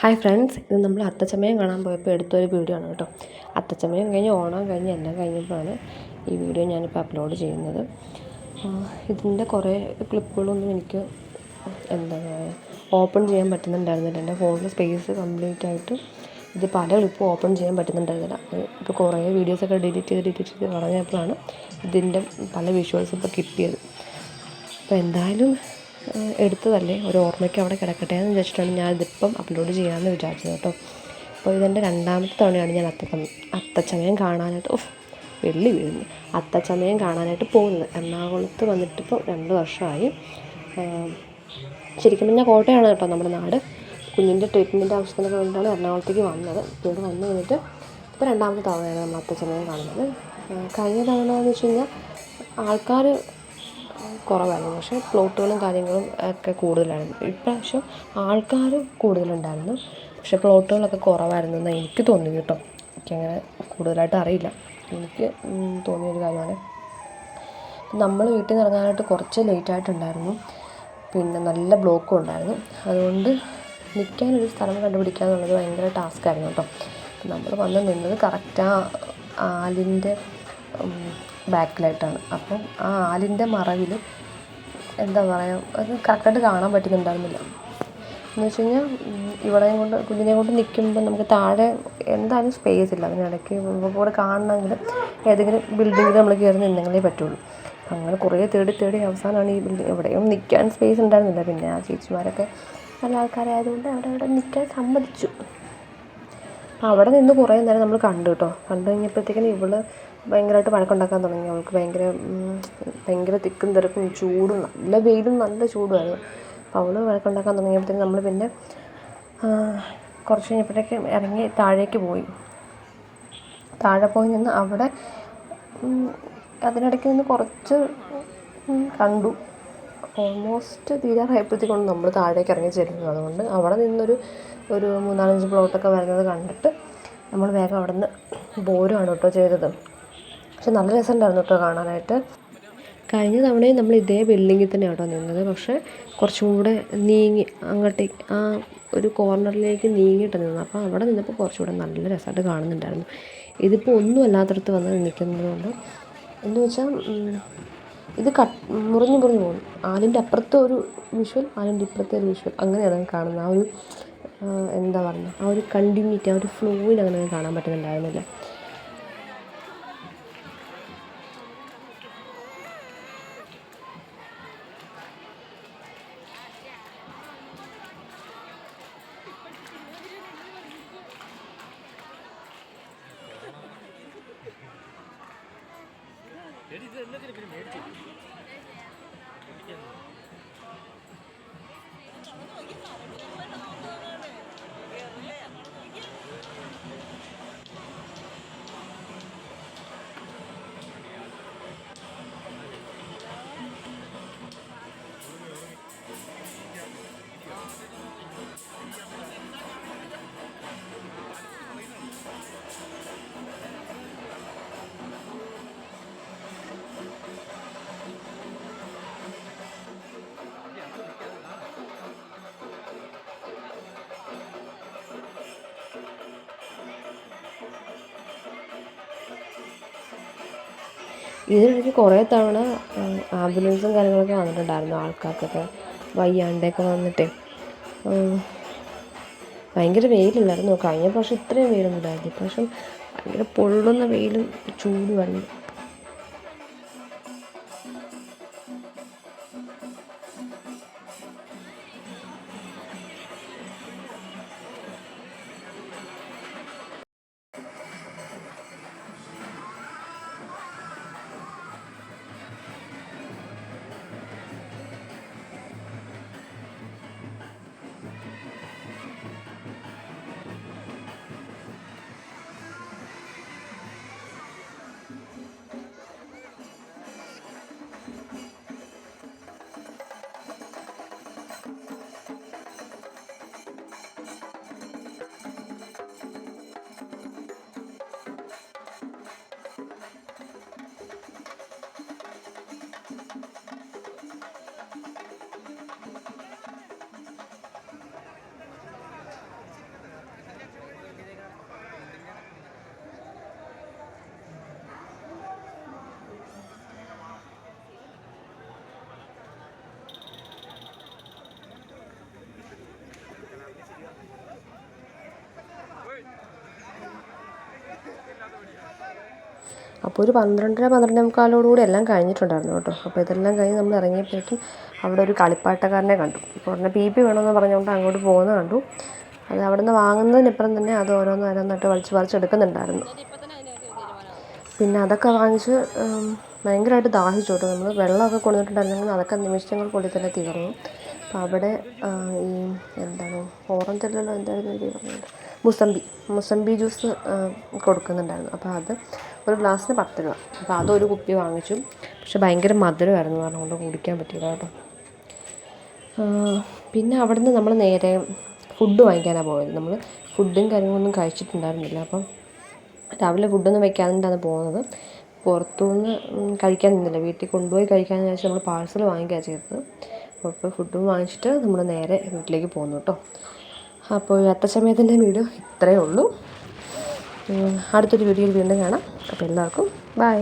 Hi friends, ഇത് നമ്മൾ അത്തച്ചമയം കാണാൻ പോയപ്പോൾ എടുത്തൊരു വീഡിയോ ആണ് കേട്ടോ. അത്തച്ചമയം കഴിഞ്ഞ് ഓണം കഴിഞ്ഞ് എല്ലാം കഴിഞ്ഞപ്പോഴാണ് ഈ വീഡിയോ ഞാനിപ്പോൾ അപ്ലോഡ് ചെയ്യുന്നത്. ഇതിൻ്റെ കുറേ ക്ലിപ്പുകളൊന്നും എനിക്ക് ഓപ്പൺ ചെയ്യാൻ പറ്റുന്നുണ്ടായിരുന്നില്ല. എൻ്റെ ഫോണിൽ സ്പേസ് കംപ്ലീറ്റ് ആയിട്ട് ഇത് പല ക്ലിപ്പും ഓപ്പൺ ചെയ്യാൻ പറ്റുന്നുണ്ടായിരുന്നില്ല. ഇപ്പോൾ കുറേ വീഡിയോസൊക്കെ ഡിലീറ്റ് ചെയ്ത് കളഞ്ഞപ്പോഴാണ് ഇതിൻ്റെ പല വിഷ്വൽസും ഇപ്പോൾ കിട്ടിയത്. അപ്പോൾ എന്തായാലും എടുത്തതല്ലേ, ഒരു ഓർമ്മയ്ക്ക് അവിടെ കിടക്കട്ടെ എന്ന് വിചാരിച്ചിട്ടാണ് ഞാനിതിപ്പം അപ്ലോഡ് ചെയ്യാമെന്ന് വിചാരിച്ചത് കേട്ടോ. അപ്പോൾ ഇതെൻ്റെ രണ്ടാമത്തെ തവണയാണ് ഞാൻ അത്തച്ചമയം കാണാനായിട്ട് വെള്ളി വീഴുന്നു അത്തച്ചമയം കാണാനായിട്ട് പോകുന്നത്. എറണാകുളത്ത് വന്നിട്ടിപ്പോൾ 2 വർഷമായി. ശരിക്കും പറഞ്ഞാൽ കോട്ടയമാണ് കേട്ടോ നമ്മുടെ നാട്. കുഞ്ഞിൻ്റെ ട്രീറ്റ്മെൻറ്റ് ആവശ്യത്തിനൊക്കെ വേണ്ടിയിട്ടാണ് എറണാകുളത്തേക്ക് വന്നത്. ഇവിടെ വന്നു കഴിഞ്ഞിട്ട് ഇപ്പോൾ രണ്ടാമത്തെ തവണയാണ് നമ്മൾ അത്തച്ചമയം കാണുന്നത്. കഴിഞ്ഞ തവണ എന്ന് വെച്ച് കഴിഞ്ഞാൽ ആൾക്കാർ കുറവായിരുന്നു, പക്ഷേ പ്ലോട്ടുകളും കാര്യങ്ങളും ഒക്കെ കൂടുതലായിരുന്നു. ഇപ്രാവശ്യം ആൾക്കാർ കൂടുതലുണ്ടായിരുന്നു, പക്ഷേ പ്ലോട്ടുകളൊക്കെ കുറവായിരുന്നു എന്നാണ് എനിക്ക് തോന്നിയത് കേട്ടോ. എനിക്കങ്ങനെ കൂടുതലായിട്ട് അറിയില്ല, എനിക്ക് തോന്നിയൊരു കാര്യമാണ്. നമ്മൾ വീട്ടിൽ നിന്ന് ഇറങ്ങാനായിട്ട് കുറച്ച് ലേറ്റായിട്ടുണ്ടായിരുന്നു, പിന്നെ നല്ല ബ്ലോക്കും ഉണ്ടായിരുന്നു. അതുകൊണ്ട് നിൽക്കാനൊരു സ്ഥലം കണ്ടുപിടിക്കുക എന്നുള്ളത് ഭയങ്കര ടാസ്ക്കായിരുന്നു കേട്ടോ. നമ്മൾ വന്ന് നിന്നത് കറക്റ്റ് ആലിൻ്റെ ബാക്കിലായിട്ടാണ്. അപ്പം ആ ആലിൻ്റെ മറവിൽ എന്താ പറയുക, അത് കറക്റ്റായിട്ട് കാണാൻ പറ്റുന്നുണ്ടായിരുന്നില്ല. എന്ന് വെച്ച് കഴിഞ്ഞാൽ കുഞ്ഞിനെ കൊണ്ട് നിൽക്കുമ്പോൾ നമുക്ക് താഴെ എന്തായാലും സ്പേസ് ഇല്ല. അതിനിടയ്ക്ക് കൂടെ കാണണമെങ്കിൽ ഏതെങ്കിലും ബിൽഡിങ്ങിൽ നമ്മൾ കയറി നിന്നെങ്കിലേ പറ്റുള്ളൂ. അങ്ങനെ കുറേ തേടി അവസാനമാണ് ഈ ബിൽഡിങ്. എവിടെയും നിൽക്കാൻ സ്പേസ് ഉണ്ടായിരുന്നില്ല. പിന്നെ ആ ചേച്ചിമാരൊക്കെ നല്ല ആൾക്കാരായതുകൊണ്ട് അവിടെ നിൽക്കാൻ സമ്മതിച്ചു. അപ്പോൾ അവിടെ നിന്ന് കുറേ നേരം നമ്മൾ കണ്ടു കഴിഞ്ഞപ്പോഴത്തേക്കിനും ഇവള് ഭയങ്കരമായിട്ട് വഴക്കുണ്ടാക്കാൻ തുടങ്ങി. അവൾക്ക് ഭയങ്കര തിക്കും തിരക്കും ചൂടും, നല്ല വെയിലും നല്ല ചൂടുമായിരുന്നു. അപ്പോൾ അവൾ വഴക്കുണ്ടാക്കാൻ തുടങ്ങിയപ്പോഴത്തേക്കും നമ്മൾ പിന്നെ കുറച്ച് കഴിഞ്ഞപ്പോഴേക്ക് ഇറങ്ങി താഴേക്ക് പോയി. താഴെ പോയി നിന്ന് അവിടെ അതിനിടയ്ക്ക് നിന്ന് കുറച്ച് കണ്ടു. ഓൾമോസ്റ്റ് തീരാറായപ്പോഴത്തേക്കാണ് നമ്മൾ താഴേക്ക് ഇറങ്ങി ചെല്ലുന്നത്. അതുകൊണ്ട് അവിടെ നിന്നൊരു 3-4 പ്ലോട്ടൊക്കെ വരുന്നത് കണ്ടിട്ട് നമ്മൾ വേഗം അവിടെ നിന്ന് പോരുകയാണ് കേട്ടോ ചെയ്തത്. പക്ഷെ നല്ല രസമുണ്ടായിരുന്നു കേട്ടോ കാണാനായിട്ട്. കഴിഞ്ഞ തവണയും നമ്മൾ ഇതേ ബിൽഡിങ്ങിൽ തന്നെ കേട്ടോ നിന്നത്, പക്ഷേ കുറച്ചും കൂടെ നീങ്ങി അങ്ങോട്ടേക്ക് ആ ഒരു കോർണറിലേക്ക് നീങ്ങിയിട്ട് നിന്നത്. അപ്പോൾ അവിടെ നിന്നപ്പോൾ കുറച്ചുകൂടെ നല്ല രസമായിട്ട് കാണുന്നുണ്ടായിരുന്നു. ഇതിപ്പോൾ ഒന്നും അല്ലാത്തടത്ത് വന്ന് നിൽക്കുന്നതുകൊണ്ട് എന്ന് വെച്ചാൽ ഇത് മുറിഞ്ഞ് പോകും. ആലിൻ്റെ അപ്പുറത്തെ ഒരു വിഷ്വൽ, ആലിൻ്റെ ഇപ്പുറത്തെ ഒരു വിഷ്വൽ, അങ്ങനെയാണ് കാണുന്നത്. ആ ഒരു എന്താ പറയുക, ആ ഒരു കണ്ടിന്യൂറ്റി, ആ ഒരു ഫ്ലോയിൽ അങ്ങനെ കാണാൻ പറ്റുന്നുണ്ടായിരുന്നില്ല. ഇതിനിടയ്ക്ക് കുറേ തവണ ആംബുലൻസും കാര്യങ്ങളൊക്കെ വന്നിട്ടുണ്ടായിരുന്നു. ആൾക്കാർക്കൊക്കെ വയ്യാണ്ടൊക്കെ വന്നിട്ട്. ഭയങ്കര വെയിലുണ്ടായിരുന്നു. കഴിഞ്ഞ പ്രാവശ്യം ഇത്രയും വെയിലൊന്നും ഉണ്ടായിരുന്നു. ഇപ്രാവശ്യം ഭയങ്കര പൊള്ളുന്ന വെയിലും ചൂടുമായിരുന്നു. അപ്പോൾ ഒരു 12-12:45 എല്ലാം കഴിഞ്ഞിട്ടുണ്ടായിരുന്നു കേട്ടോ. അപ്പോൾ ഇതെല്ലാം കഴിഞ്ഞ് നമ്മൾ ഇറങ്ങിയപ്പോഴേക്കും അവിടെ ഒരു കളിപ്പാട്ടക്കാരനെ കണ്ടു. അപ്പോൾ ഉടനെ പി വേണമെന്ന് പറഞ്ഞുകൊണ്ട് അങ്ങോട്ട് പോകുന്നത് കണ്ടു. അത് അവിടെ നിന്ന് വാങ്ങുന്നതിനിപ്പുറം തന്നെ അത് ഓരോന്നോരോന്നായിട്ട് വലിച്ചെടുക്കുന്നുണ്ടായിരുന്നു. പിന്നെ അതൊക്കെ വാങ്ങിച്ച് ഭയങ്കരമായിട്ട് ദാഹിച്ചു കേട്ടോ. നമ്മൾ വെള്ളമൊക്കെ കൊണ്ടുവന്നിട്ടുണ്ടായിരുന്നെങ്കിൽ അതൊക്കെ നിമിഷങ്ങൾക്കുള്ളിൽ തന്നെ തീർന്നു. അപ്പോൾ അവിടെ ഈ എന്താണ് ഓറഞ്ചല്ലല്ലോ, എന്തായിരുന്നു ഇത് പറഞ്ഞത്, മുസമ്പി ജ്യൂസ് കൊടുക്കുന്നുണ്ടായിരുന്നു. അപ്പോൾ അത് ഒരു ഗ്ലാസ്സിന് 10 രൂപ. അപ്പോൾ അതൊരു കുപ്പി വാങ്ങിച്ചു. പക്ഷെ ഭയങ്കര മധുരമായിരുന്നു പറഞ്ഞുകൊണ്ട് കുടിക്കാൻ പറ്റില്ല കേട്ടോ. പിന്നെ അവിടുന്ന് നമ്മൾ നേരെ ഫുഡ് വാങ്ങിക്കാനാണ് പോയത്. നമ്മൾ ഫുഡും കാര്യങ്ങളൊന്നും കഴിച്ചിട്ടുണ്ടായിരുന്നില്ല. അപ്പം രാവിലെ ഫുഡൊന്നും വെക്കാനാണ് പോകുന്നത്. പുറത്തുനിന്ന് കഴിക്കാൻ നിന്നില്ല, വീട്ടിൽ കൊണ്ടുപോയി കഴിക്കാമെന്ന് വിചാരിച്ച് നമ്മൾ പാഴ്സൽ വാങ്ങിക്കുകയാണ് ചെയ്തത്. അപ്പോൾ ഫുഡും വാങ്ങിച്ചിട്ട് നമ്മൾ നേരെ വീട്ടിലേക്ക് പോകുന്നു കേട്ടോ. അപ്പോൾ അത്തച്ചമയത്തിൻ്റെ വീഡിയോ ഇത്രയേ ഉള്ളൂ. അടുത്തൊരു വീഡിയോയിൽ വീണ്ടും കാണാം. അപ്പോൾ എല്ലാവർക്കും ബൈ.